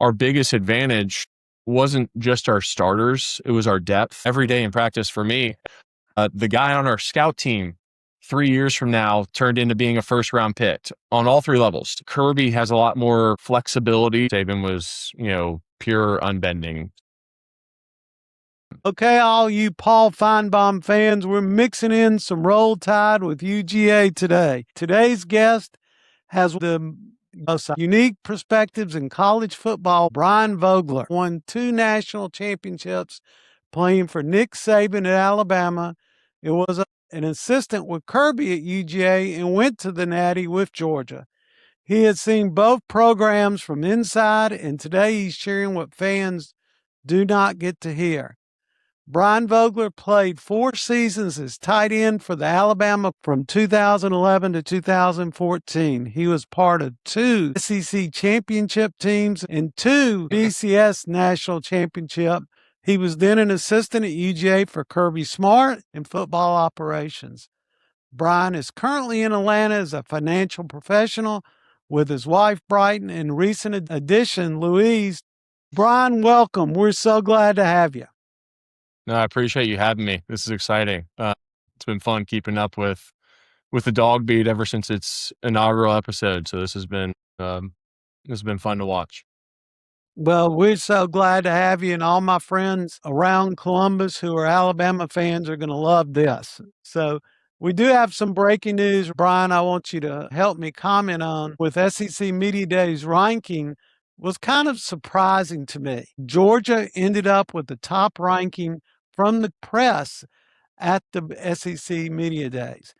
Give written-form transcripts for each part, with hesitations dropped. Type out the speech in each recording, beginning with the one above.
our biggest advantage wasn't just our starters, it was our depth. Every day in practice for me, the guy on our scout team 3 years from now turned into being a first round pick on all three levels. Kirby has a lot more flexibility. Saban was, pure unbending. Okay, all you Paul Feinbaum fans, we're mixing in some Roll Tide with UGA today. Today's guest has the most unique perspectives in college football. Brian Vogler won 2 national championships playing for Nick Saban at Alabama. It was an assistant with Kirby at UGA and went to the Natty with Georgia. He has seen both programs from inside, and today he's sharing what fans do not get to hear. Brian Vogler played 4 seasons as tight end for the Alabama from 2011 to 2014. He was part of 2 SEC championship teams and 2 BCS national championship. He was then an assistant at UGA for Kirby Smart in football operations. Brian is currently in Atlanta as a financial professional with his wife, Brighton, and recent addition, Louise. Brian, welcome. We're so glad to have you. No, I appreciate you having me. This is exciting. It's been fun keeping up with the Dawg beat ever since its inaugural episode. So this has been fun to watch. Well, we're so glad to have you, and all my friends around Columbus who are Alabama fans are going to love this. So we do have some breaking news, Brian. I want you to help me comment on with SEC Media Days ranking was kind of surprising to me. Georgia ended up with the top ranking from the press at the SEC Media Days.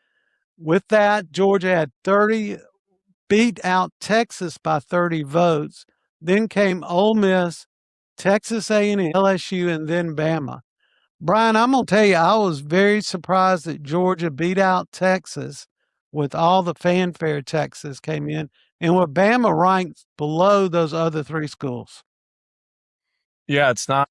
With that, Georgia had 30, beat out Texas by 30 votes. Then came Ole Miss, Texas A&M, LSU, and then Bama. Brian, I'm going to tell you, I was very surprised that Georgia beat out Texas with all the fanfare Texas came in, and with Bama ranked below those other 3 schools. Yeah, it's not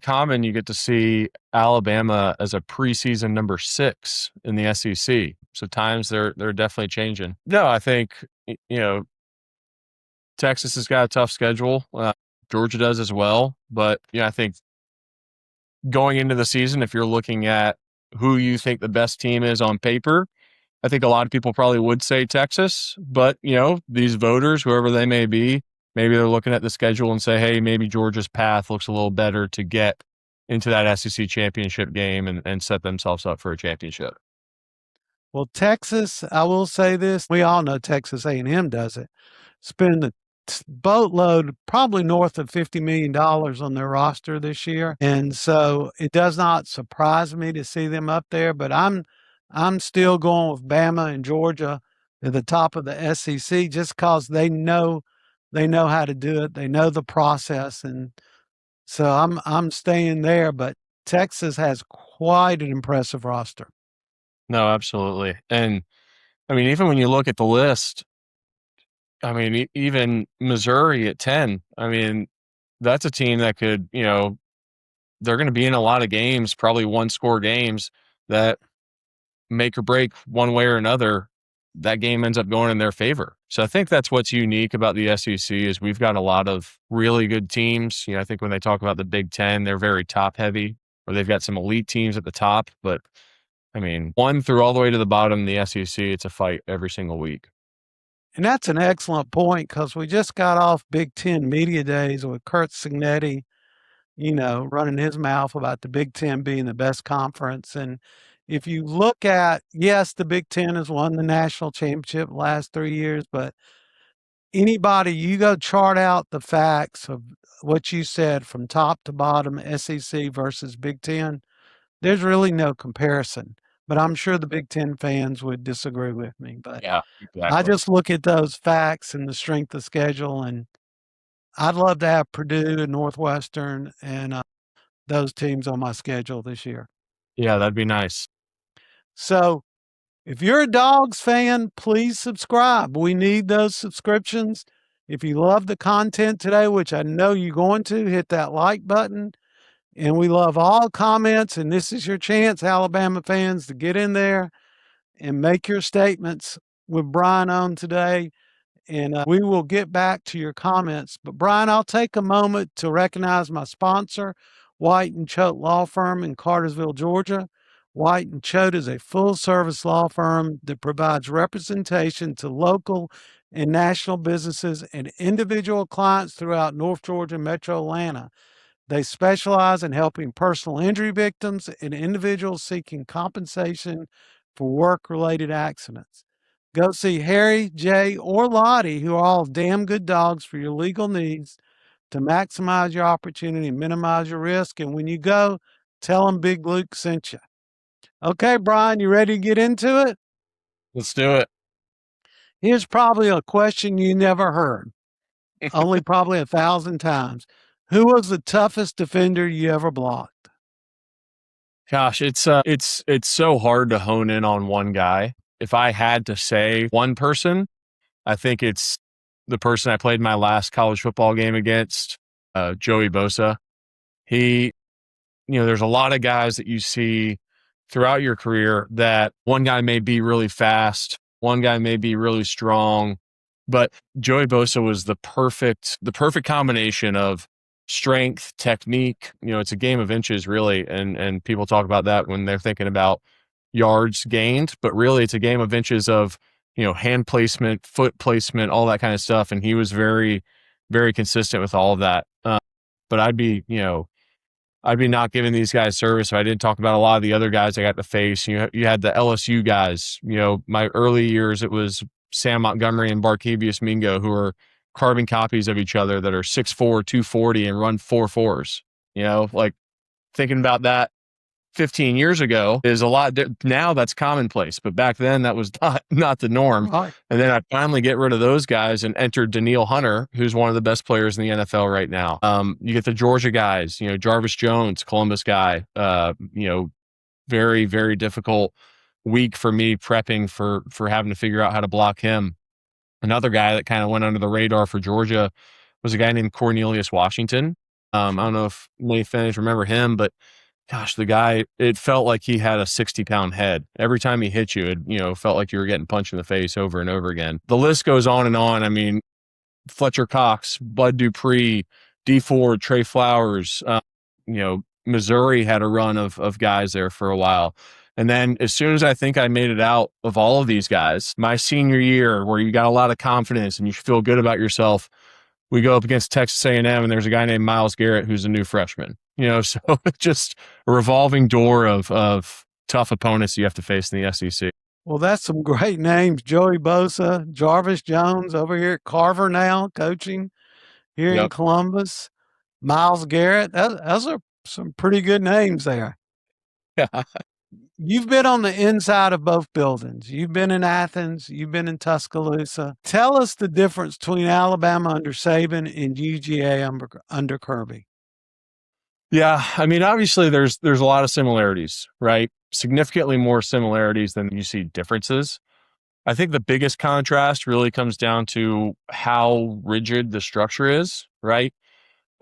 common you get to see Alabama as a preseason number 6 in the SEC. So times they're definitely changing. No, I think Texas has got a tough schedule. Georgia does as well. But I think going into the season, if you're looking at who you think the best team is on paper, I think a lot of people probably would say Texas. But these voters, whoever they may be, maybe they're looking at the schedule and say, hey, maybe Georgia's path looks a little better to get into that SEC championship game and set themselves up for a championship. Well, Texas, I will say this. We all know Texas A&M does it. Spend a boatload, probably north of $50 million on their roster this year. And so it does not surprise me to see them up there, but I'm still going with Bama and Georgia at the top of the SEC just because they know how to do it. They know the process. And so I'm staying there, but Texas has quite an impressive roster. No, absolutely. And I mean, even when you look at the list, I mean, even Missouri at 10, I mean, that's a team that could, they're going to be in a lot of games, probably 1-score games that make or break one way or another. That game ends up going in their favor. So I think that's what's unique about the SEC is we've got a lot of really good teams. I think when they talk about the Big Ten, they're very top heavy, or they've got some elite teams at the top. But I mean, 1 through all the way to the bottom, the SEC, it's a fight every single week. And that's an excellent point because we just got off Big Ten Media Days with Kurt Signetti, running his mouth about the Big Ten being the best conference. And if you look at, yes, the Big Ten has won the national championship the last 3 years, but anybody, you go chart out the facts of what you said from top to bottom, SEC versus Big Ten, there's really no comparison. But I'm sure the Big Ten fans would disagree with me. But Yeah, exactly. I just look at those facts and the strength of schedule, and I'd love to have Purdue and Northwestern and those teams on my schedule this year. Yeah, that'd be nice. So if you're a Dogs fan, please subscribe. We need those subscriptions. If you love the content today, which I know you're going to, hit that like button. And we love all comments, and this is your chance, Alabama fans, to get in there and make your statements with Brian on today. and we will get back to your comments. But Brian, I'll take a moment to recognize my sponsor, White and Choate Law Firm in Cartersville, Georgia. White and Choate is a full-service law firm that provides representation to local and national businesses and individual clients throughout North Georgia metro Atlanta. They specialize in helping personal injury victims and individuals seeking compensation for work-related accidents. Go see Harry, Jay, or Lottie, who are all damn good dogs for your legal needs to maximize your opportunity and minimize your risk. And when you go, tell them Big Luke sent you. Okay, Brian, you ready to get into it? Let's do it. Here's probably a question you never heard, only probably 1,000 times. Who was the toughest defender you ever blocked? Gosh, it's so hard to hone in on one guy. If I had to say one person, I think it's the person I played my last college football game against, Joey Bosa. He, there's a lot of guys that you see throughout your career that one guy may be really fast, one guy may be really strong, but Joey Bosa was the perfect combination of strength, technique. It's a game of inches, really, and people talk about that when they're thinking about yards gained, but really it's a game of inches of hand placement, foot placement, all that kind of stuff. And he was very, very consistent with all of that. But I'd be not giving these guys service if I didn't talk about a lot of the other guys I got to face. You had the LSU guys. My early years, it was Sam Montgomery and Barkevius Mingo, who are carbon copies of each other that are 6'4", 240 and run 4.4s. Like thinking about that 15 years ago is a lot. Now that's commonplace, but back then that was not the norm. Right. And then I finally get rid of those guys and enter Daniil Hunter, who's one of the best players in the NFL right now. You get the Georgia guys, Jarvis Jones, Columbus guy. Very, very difficult week for me prepping for having to figure out how to block him. Another guy that kind of went under the radar for Georgia was a guy named Cornelius Washington. I don't know if many fans remember him, but gosh, the guy, it felt like he had a 60-pound head. Every time he hit you, it felt like you were getting punched in the face over and over again. The list goes on and on. I mean, Fletcher Cox, Bud Dupree, D Ford, Trey Flowers, Missouri had a run of guys there for a while. And then as soon as I think I made it out of all of these guys, my senior year where you got a lot of confidence and you feel good about yourself, we go up against Texas A&M and there's a guy named Myles Garrett who's a new freshman. So it's just a revolving door of tough opponents you have to face in the SEC. Well, that's some great names. Joey Bosa, Jarvis Jones over here at Carver now, coaching here in Columbus. Myles Garrett. Those are some pretty good names there. Yeah. You've been on the inside of both buildings. You've been in Athens. You've been in Tuscaloosa. Tell us the difference between Alabama under Saban and UGA under Kirby. Yeah, I mean, obviously there's a lot of similarities, right? Significantly more similarities than you see differences. I think the biggest contrast really comes down to how rigid the structure is, right?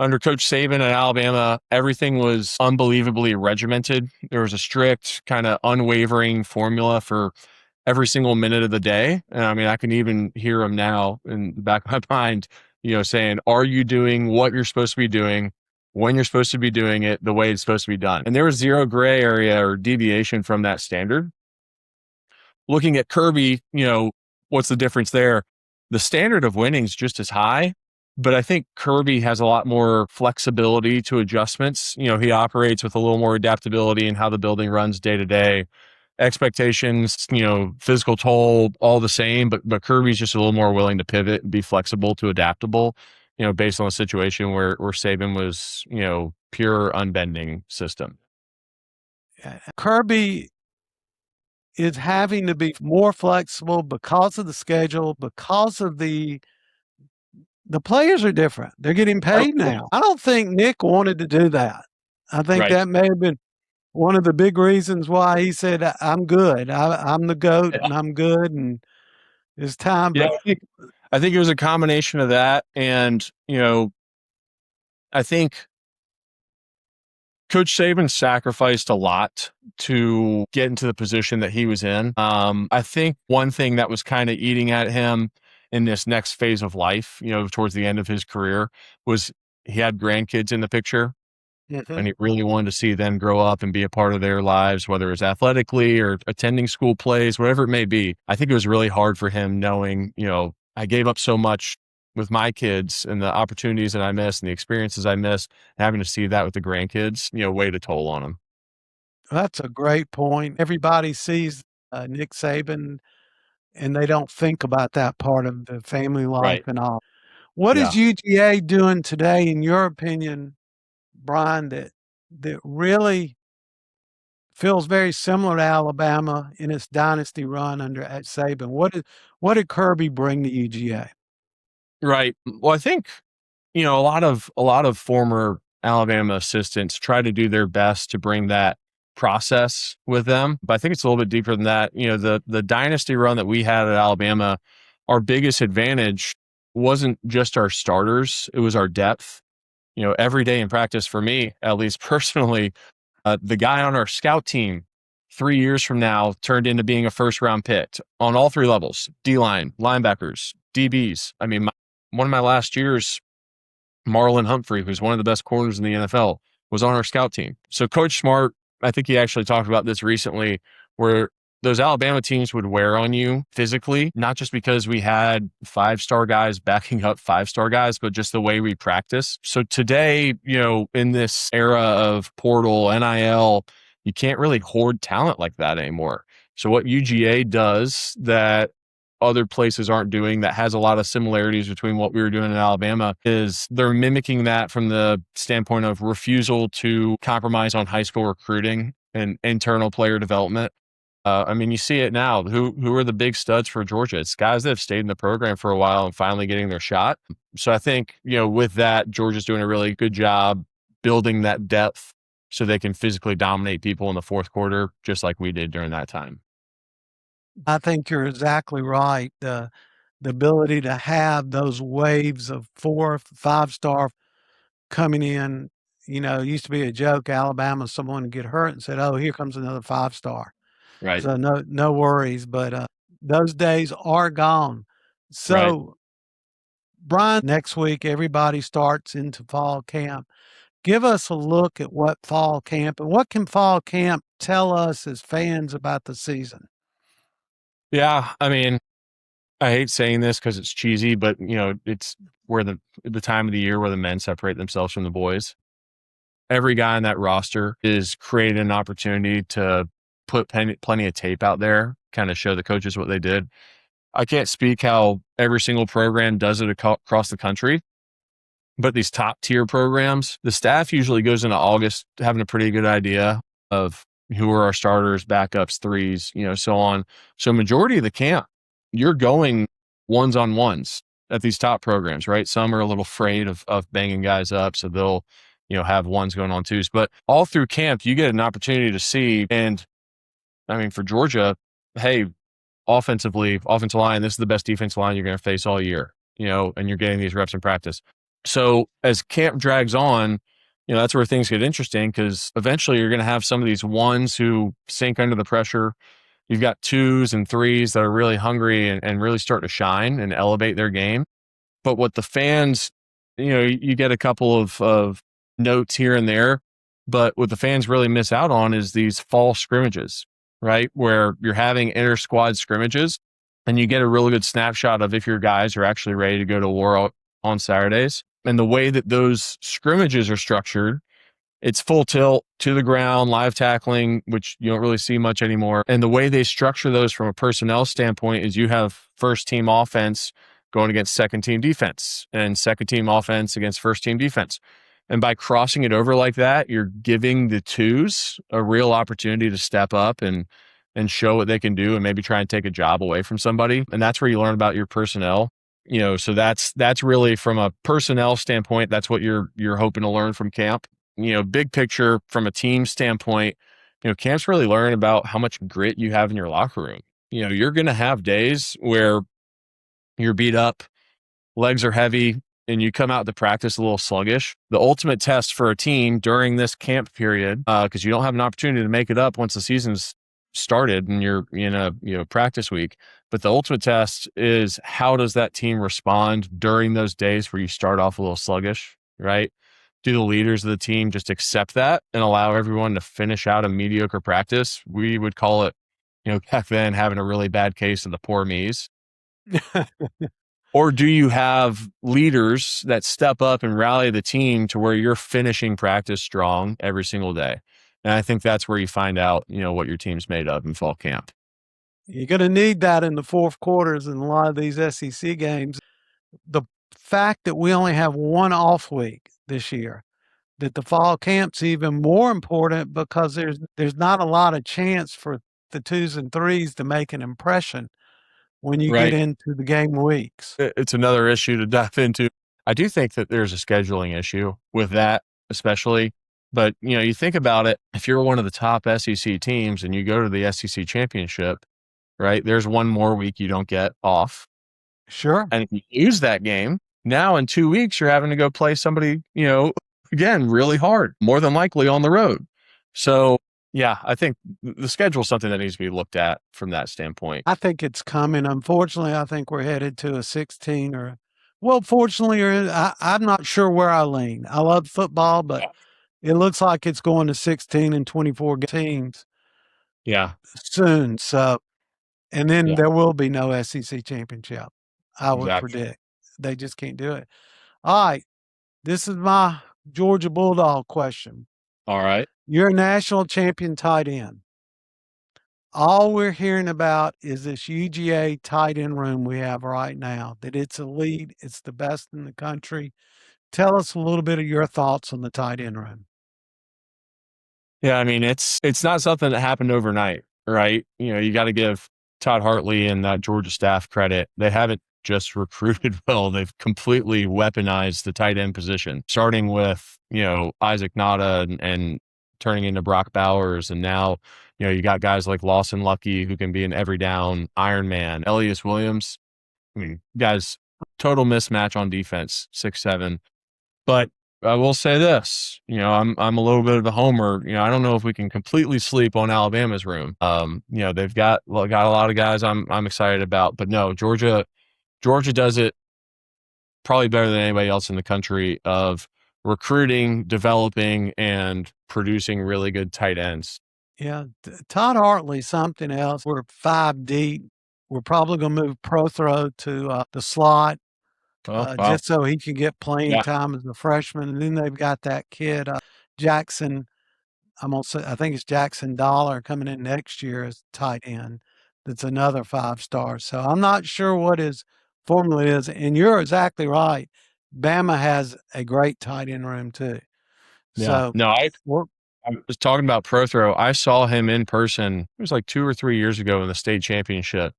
Under Coach Saban at Alabama, everything was unbelievably regimented. There was a strict, kind of unwavering formula for every single minute of the day. And I mean, I can even hear him now in the back of my mind, saying, are you doing what you're supposed to be doing, when you're supposed to be doing it, the way it's supposed to be done? And there was zero gray area or deviation from that standard. Looking at Kirby, what's the difference there? The standard of winning is just as high, but I think Kirby has a lot more flexibility to adjustments. He operates with a little more adaptability in how the building runs day to day. Expectations, physical toll, all the same, but Kirby's just a little more willing to pivot and be flexible to adaptable, based on a situation where Saban was, pure unbending system. Kirby is having to be more flexible because of the schedule, because of the players are different. They're getting paid now. I don't think Nick wanted to do that. I think that may have been one of the big reasons why he said, I'm good. I'm the GOAT and I'm good and it's time. Yeah, I think it was a combination of that. And, I think Coach Saban sacrificed a lot to get into the position that he was in. I think one thing that was kind of eating at him in this next phase of life, towards the end of his career, was he had grandkids in the picture, Mhm. and he really wanted to see them grow up and be a part of their lives, whether it's athletically or attending school plays, whatever it may be. I think it was really hard for him knowing, I gave up so much with my kids and the opportunities that I missed and the experiences I missed, having to see that with the grandkids, weighed a toll on him. That's a great point. Everybody sees Nick Saban and they don't think about that part of the family life Right. and all. What is Yeah. UGA doing today, in your opinion, Brian, that really feels very similar to Alabama in its dynasty run under at Saban? What did Kirby bring to UGA? Right. Well, I think, a lot of former Alabama assistants try to do their best to bring that process with them. But I think it's a little bit deeper than that. The dynasty run that we had at Alabama, our biggest advantage wasn't just our starters, it was our depth. Every day in practice for me, at least personally, the guy on our scout team 3 years from now turned into being a first round pick on all three levels: D line, linebackers, DBs. I mean, one of my last years, Marlon Humphrey, who's one of the best corners in the NFL, was on our scout team. So Coach Smart, I think he actually talked about this recently, where those Alabama teams would wear on you physically, not just because we had 5-star guys backing up 5-star guys, but just the way we practice. So today, in this era of portal, NIL, you can't really hoard talent like that anymore. So what UGA does that other places aren't doing, that has a lot of similarities between what we were doing in Alabama, is they're mimicking that from the standpoint of refusal to compromise on high school recruiting and internal player development. I mean, you see it now. Who are the big studs for Georgia? It's guys that have stayed in the program for a while and finally getting their shot. So I think, with that, Georgia's doing a really good job building that depth so they can physically dominate people in the fourth quarter, just like we did during that time. I think you're exactly right. The ability to have those waves of 4, 5-star coming in, it used to be a joke, Alabama, someone would get hurt and said, "Oh, here comes another 5-star." Right. So no worries, but, those days are gone. Right. So, Brian, next week, everybody starts into fall camp. Give us a look at what fall camp and what can fall camp tell us as fans about the season? Yeah. I mean, I hate saying this because it's cheesy, but it's where the time of the year where the men separate themselves from the boys. Every guy on that roster is creating an opportunity to put plenty of tape out there, kind of show the coaches what they did. I can't speak how every single program does it across the country, but these top tier programs, the staff usually goes into August having a pretty good idea of who are our starters, backups, threes, so on. So majority of the camp, you're going ones on ones at these top programs, right? Some are a little afraid of banging guys up, so they'll, have ones going on twos. But all through camp, you get an opportunity to see. And I mean, for Georgia, hey, offensively, offensive line, this is the best defensive line you're going to face all year, and you're getting these reps in practice. So as camp drags on, that's where things get interesting, because eventually you're going to have some of these ones who sink under the pressure. You've got twos and threes that are really hungry and really start to shine and elevate their game. But what the fans, you get a couple of notes here and there, but what the fans really miss out on is these fall scrimmages, right? Where you're having inter squad scrimmages and you get a really good snapshot of if your guys are actually ready to go to war on Saturdays. And the way that those scrimmages are structured, it's full tilt to the ground, live tackling, which you don't really see much anymore. And the way they structure those from a personnel standpoint is you have first team offense going against second team defense and second team offense against first team defense. And by crossing it over like that, you're giving the twos a real opportunity to step up and show what they can do and maybe try and take a job away from somebody. And that's where you learn about your personnel. So that's really from a personnel standpoint, that's what you're hoping to learn from camp. Big picture from a team standpoint, camps really learn about how much grit you have in your locker room. You're going to have days where you're beat up, legs are heavy, and you come out to practice a little sluggish. The ultimate test for a team during this camp period, because you don't have an opportunity to make it up once the season's started and you're in a practice week. But the ultimate test is, how does that team respond during those days where you start off a little sluggish, right? Do the leaders of the team just accept that and allow everyone to finish out a mediocre practice? We would call it, back then, having a really bad case of the poor me's. Or do you have leaders that step up and rally the team to where you're finishing practice strong every single day? And I think that's where you find out, what your team's made of in fall camp. You're going to need that in the fourth quarters in a lot of these SEC games. The fact that we only have one off week this year, that the fall camp's even more important because there's not a lot of chance for the 2s and 3s to make an impression when you get Right. into the game weeks. It's another issue to dive into. I do think that there's a scheduling issue with that, especially. But, you think about it, if you're one of the top SEC teams and you go to the SEC championship, right, there's one more week you don't get off. Sure. And if you lose that game, now in 2 weeks, you're having to go play somebody, again, really hard, more than likely on the road. So, yeah, I think the schedule is something that needs to be looked at from that standpoint. I think it's coming. Unfortunately, I think we're headed to a 16 or, well, fortunately, I'm not sure where I lean. I love football, but it looks like it's going to 16 and 24 teams. Yeah. Soon. So, and then there will be no SEC championship. I would predict. They just can't do it. All right. This is my Georgia Bulldog question. All right. You're a national champion tight end. All we're hearing about is this UGA tight end room we have right now, that it's elite, it's the best in the country. Tell us a little bit of your thoughts on the tight end room. Yeah, I mean, it's not something that happened overnight, right? You got to give Todd Hartley and that Georgia staff credit. They haven't just recruited well, they've completely weaponized the tight end position, starting with, Isaac Nada and turning into Brock Bowers. And now, you got guys like Lawson Lucky who can be an every down Iron Man. Elias Williams, I mean, guys, total mismatch on defense, 6'7". But I will say this, I'm a little bit of a homer. I don't know if we can completely sleep on Alabama's room. They've got a lot of guys I'm excited about, but no, Georgia does it probably better than anybody else in the country of recruiting, developing, and producing really good tight ends. Yeah, Todd Hartley, something else. We're 5 deep. We're probably going to move Prothro to the slot. Wow. Just so he can get playing time as a freshman. And then they've got that kid, Jackson. I think it's Jackson Dollar coming in next year as tight end. That's another 5-star. So I'm not sure what his formula is. And you're exactly right. Bama has a great tight end room too. Yeah. So no, I was talking about Prothro. I saw him in person. It was like 2 or 3 years ago in the state championship.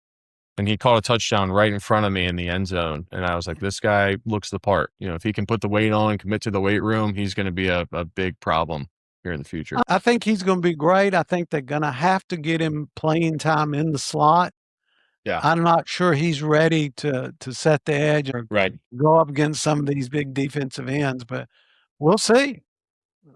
And he caught a touchdown right in front of me in the end zone. And I was like, this guy looks the part. If he can put the weight on and commit to the weight room, he's going to be a big problem here in the future. I think he's going to be great. I think they're going to have to get him playing time in the slot. Yeah. I'm not sure he's ready to set the edge or go up against some of these big defensive ends, but we'll see.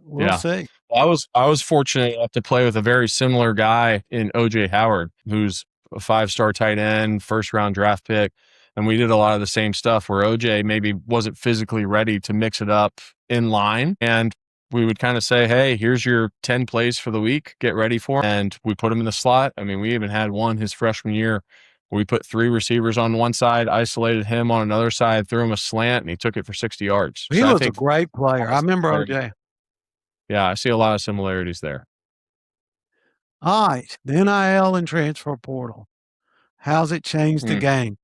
We'll see. I was fortunate enough to play with a very similar guy in OJ Howard, who's a 5-star tight end, first-round draft pick. And we did a lot of the same stuff where OJ maybe wasn't physically ready to mix it up in line. And we would kind of say, hey, here's your 10 plays for the week. Get ready for him. And we put him in the slot. I mean, we even had one his freshman year where we put 3 receivers on one side, isolated him on another side, threw him a slant, and he took it for 60 yards. He was a great player. I remember OJ. Yeah, I see a lot of similarities there. All right, the NIL and transfer portal. How's it changed the game?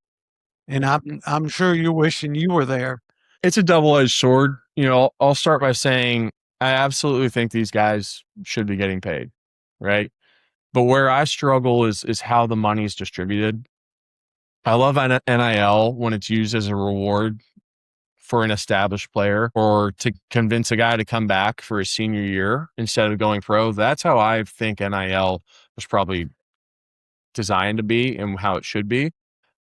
And I'm sure you're wishing you were there. It's a double-edged sword. I'll start by saying I absolutely think these guys should be getting paid, right? But where I struggle is how the money's distributed. I love NIL when it's used as a reward for an established player or to convince a guy to come back for his senior year instead of going pro. That's how I think NIL was probably designed to be and how it should be.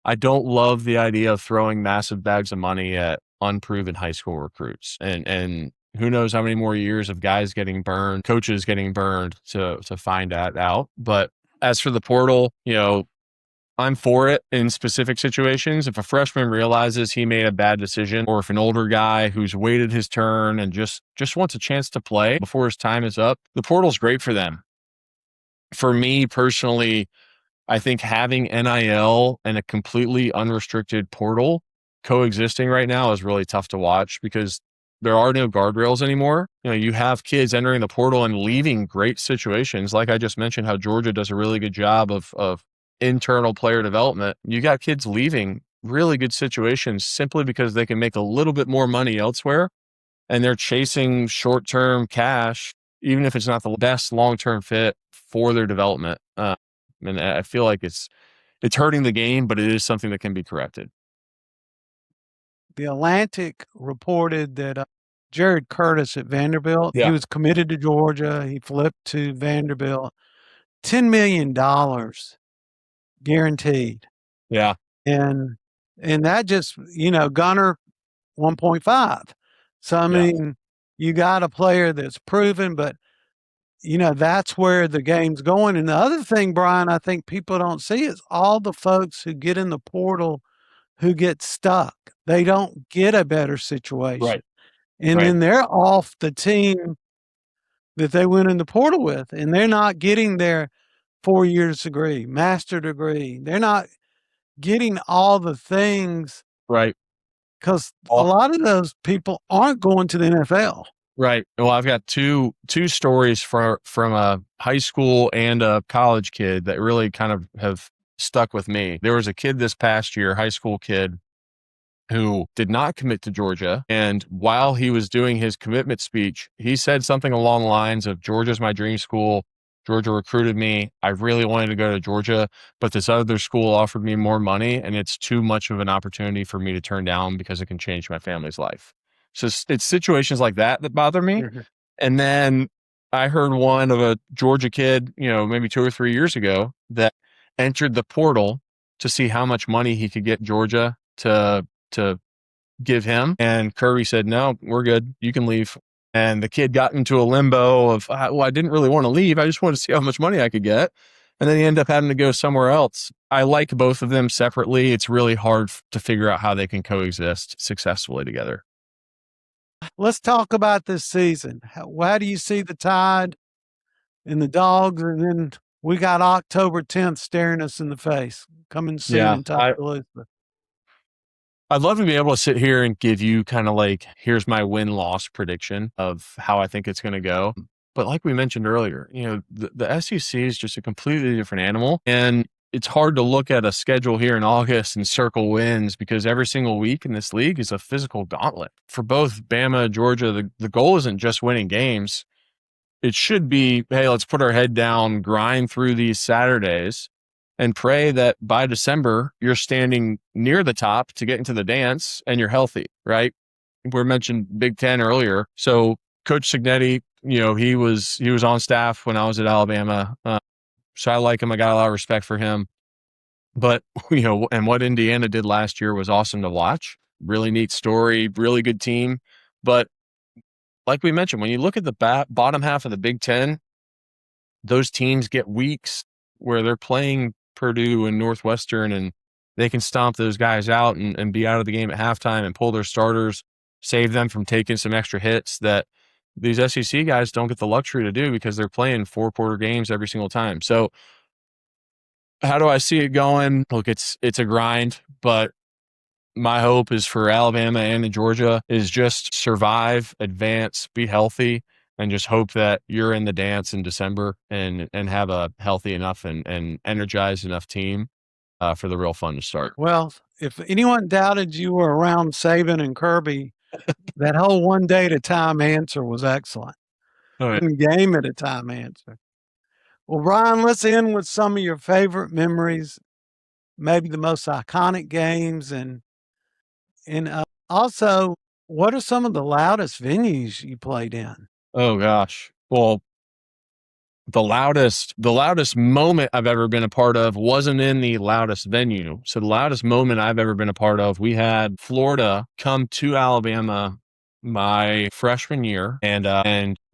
I don't love the idea of throwing massive bags of money at unproven high school recruits. And who knows how many more years of guys getting burned, coaches getting burned to find that out. But As for the portal, I'm for it in specific situations. If a freshman realizes he made a bad decision, or if an older guy who's waited his turn and just wants a chance to play before his time is up, the portal's great for them. For me personally, I think having NIL and a completely unrestricted portal coexisting right now is really tough to watch because there are no guardrails anymore. You have kids entering the portal and leaving great situations. Like I just mentioned, how Georgia does a really good job of internal player development. You got kids leaving really good situations simply because they can make a little bit more money elsewhere and they're chasing short-term cash, even if it's not the best long-term fit for their development. And I feel like it's hurting the game, but it is something that can be corrected. The Atlantic reported that Jared Curtis at Vanderbilt, he was committed to Georgia. He flipped to Vanderbilt. $10 million guaranteed. Yeah. And that just, Gunner 1.5. So, I mean, you got a player that's proven, but, that's where the game's going. And the other thing, Brian, I think people don't see is all the folks who get in the portal who get stuck. They don't get a better situation. Right. And then they're off the team that they went in the portal with, and they're not getting their 4 years degree, master degree. They're not getting all the things. Right. Because a lot of those people aren't going to the NFL. Right. Well, I've got two stories from a high school and a college kid that really kind of have stuck with me. There was a kid this past year, high school kid, who did not commit to Georgia. And while he was doing his commitment speech, he said something along the lines of, Georgia's my dream school. Georgia recruited me. I really wanted to go to Georgia, but this other school offered me more money, and it's too much of an opportunity for me to turn down because it can change my family's life. So it's situations like that bother me. Mm-hmm. And then I heard one of a Georgia kid, maybe 2 or 3 years ago, that entered the portal to see how much money he could get Georgia to give him. And Kirby said, no, we're good. You can leave. And the kid got into a limbo of, well, I didn't really want to leave. I just wanted to see how much money I could get. And then he ended up having to go somewhere else. I like both of them separately. It's really hard to figure out how they can coexist successfully together. Let's talk about this season. How do you see the Tide and the Dogs? And then we got October 10th staring us in the face, coming soon in Tuscaloosa. I'd love to be able to sit here and give you kind of like, here's my win-loss prediction of how I think it's going to go. But like we mentioned earlier, the SEC is just a completely different animal. And it's hard to look at a schedule here in August and circle wins because every single week in this league is a physical gauntlet. For both Bama and Georgia, the goal isn't just winning games. It should be, hey, let's put our head down, grind through these Saturdays, and pray that by December, you're standing near the top to get into the dance and you're healthy, right? We mentioned Big Ten earlier. So Coach Cignetti, he was on staff when I was at Alabama. So I like him. I got a lot of respect for him. But, and what Indiana did last year was awesome to watch. Really neat story, really good team. But like we mentioned, when you look at the bottom half of the Big Ten, those teams get weeks where they're playing Purdue and Northwestern, and they can stomp those guys out and be out of the game at halftime and pull their starters, save them from taking some extra hits that these SEC guys don't get the luxury to do because they're playing 4-quarter games every single time. So how do I see it going? Look, it's a grind, but my hope is for Alabama and Georgia is just survive, advance, be healthy, and just hope that you're in the dance in December and have a healthy enough and energized enough team for the real fun to start. Well, if anyone doubted you were around Saban and Kirby, that whole one day at a time answer was excellent. Oh, yeah. One game at a time answer. Well, Brian, let's end with some of your favorite memories, maybe the most iconic games, and also, what are some of the loudest venues you played in? Oh gosh. Well, the loudest moment I've ever been a part of wasn't in the loudest venue. So the loudest moment I've ever been a part of, we had Florida come to Alabama my freshman year, and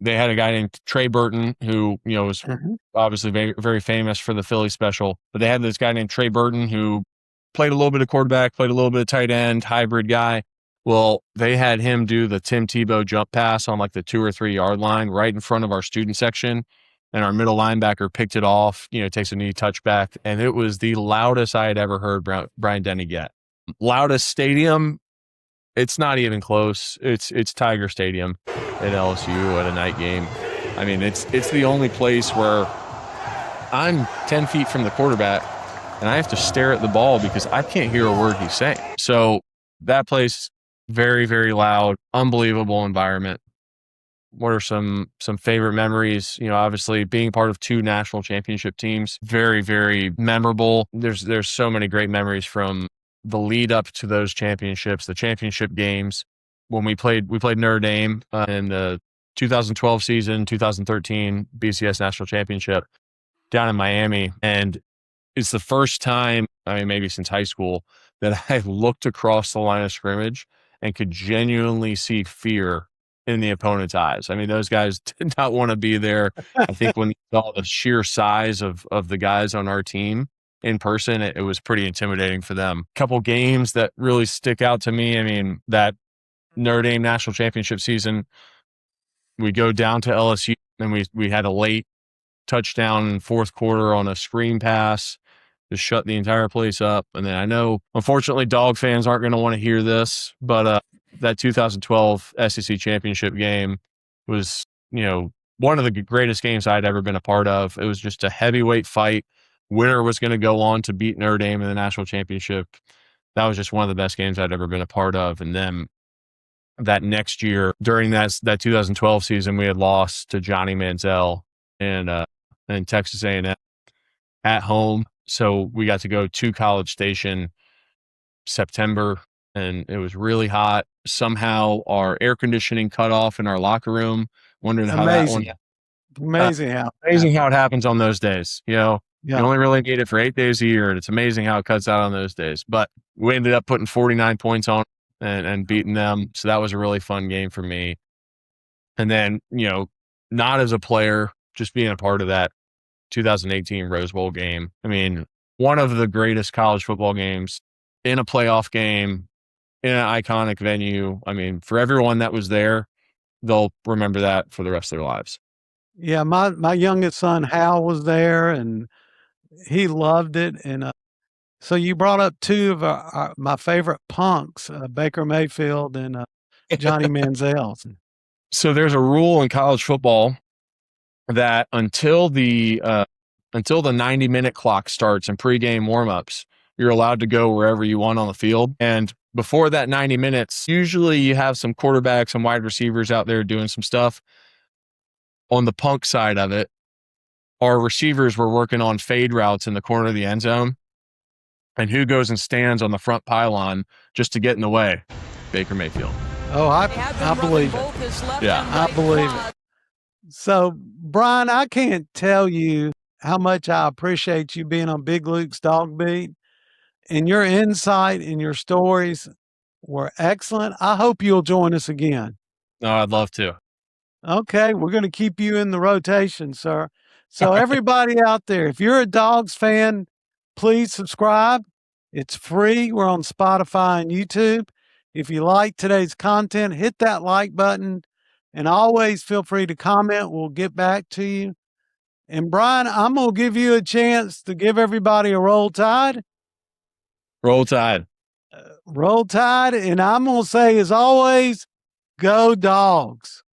they had a guy named Trey Burton who, was obviously very, very famous for the Philly special. But they had this guy named Trey Burton who played a little bit of quarterback, played a little bit of tight end, hybrid guy. Well, they had him do the Tim Tebow jump pass on like the 2 or 3 yard line right in front of our student section. And our middle linebacker picked it off, takes a knee touchback. And it was the loudest I had ever heard Brian Denny get. Loudest stadium, it's not even close. It's Tiger Stadium at LSU at a night game. I mean, it's the only place where I'm 10 feet from the quarterback and I have to stare at the ball because I can't hear a word he's saying. So that place, very, very loud, unbelievable environment. What are some favorite memories? Obviously being part of 2 national championship teams, very, very memorable. There's so many great memories from the lead up to those championships, the championship games. When we played Notre Dame in the 2012 season, 2013 BCS national championship down in Miami. And it's the first time, maybe since high school, that I looked across the line of scrimmage and could genuinely see fear in the opponent's eyes. Those guys did not want to be there. I think when they saw the sheer size of the guys on our team in person, it was pretty intimidating for them. A couple games that really stick out to me. That Notre Dame national championship season, we go down to LSU and we had a late touchdown in 4th quarter on a screen pass to shut the entire place up. And then I know, unfortunately, Dawg fans aren't going to want to hear this, but that 2012 SEC championship game was, one of the greatest games I'd ever been a part of. It was just a heavyweight fight. Winner was going to go on to beat Notre Dame in the national championship. That was just one of the best games I'd ever been a part of. And then that next year, during that 2012 season, we had lost to Johnny Manziel and Texas A&M at home. So we got to go to College Station September, and it was really hot. Somehow our air conditioning cut off in our locker room. Wondering how that one. Amazing how it happens on those days. You only really need it for 8 days a year, and it's amazing how it cuts out on those days. But we ended up putting 49 points on and beating them. So that was a really fun game for me. And then, not as a player, just being a part of that 2018 Rose Bowl game. One of the greatest college football games, in a playoff game, in an iconic venue. For everyone that was there, they'll remember that for the rest of their lives. Yeah, my youngest son, Hal, was there, and he loved it. And so you brought up 2 of my favorite punks, Baker Mayfield and Johnny Manziel. So there's a rule in college football that until the 90-minute clock starts and pregame warmups, you're allowed to go wherever you want on the field. And before that 90 minutes, usually you have some quarterbacks and wide receivers out there doing some stuff. On the punk side of it, our receivers were working on fade routes in the corner of the end zone. And who goes and stands on the front pylon just to get in the way? Baker Mayfield. Oh, I believe it. Yeah, I believe it. So, Brian, I can't tell you how much I appreciate you being on Big Luke's Dog Beat, and your insight and your stories were excellent. I hope you'll join us again. No, I'd love to. Okay, we're going to keep you in the rotation, sir. So everybody out there, if you're a Dogs fan, please subscribe. It's free. We're on Spotify and YouTube. If you like today's content, hit that like button, and always feel free to comment. We'll get back to you. And Brian, I'm going to give you a chance to give everybody a roll tide. Roll Tide. Roll Tide. And I'm going to say, as always, go Dogs.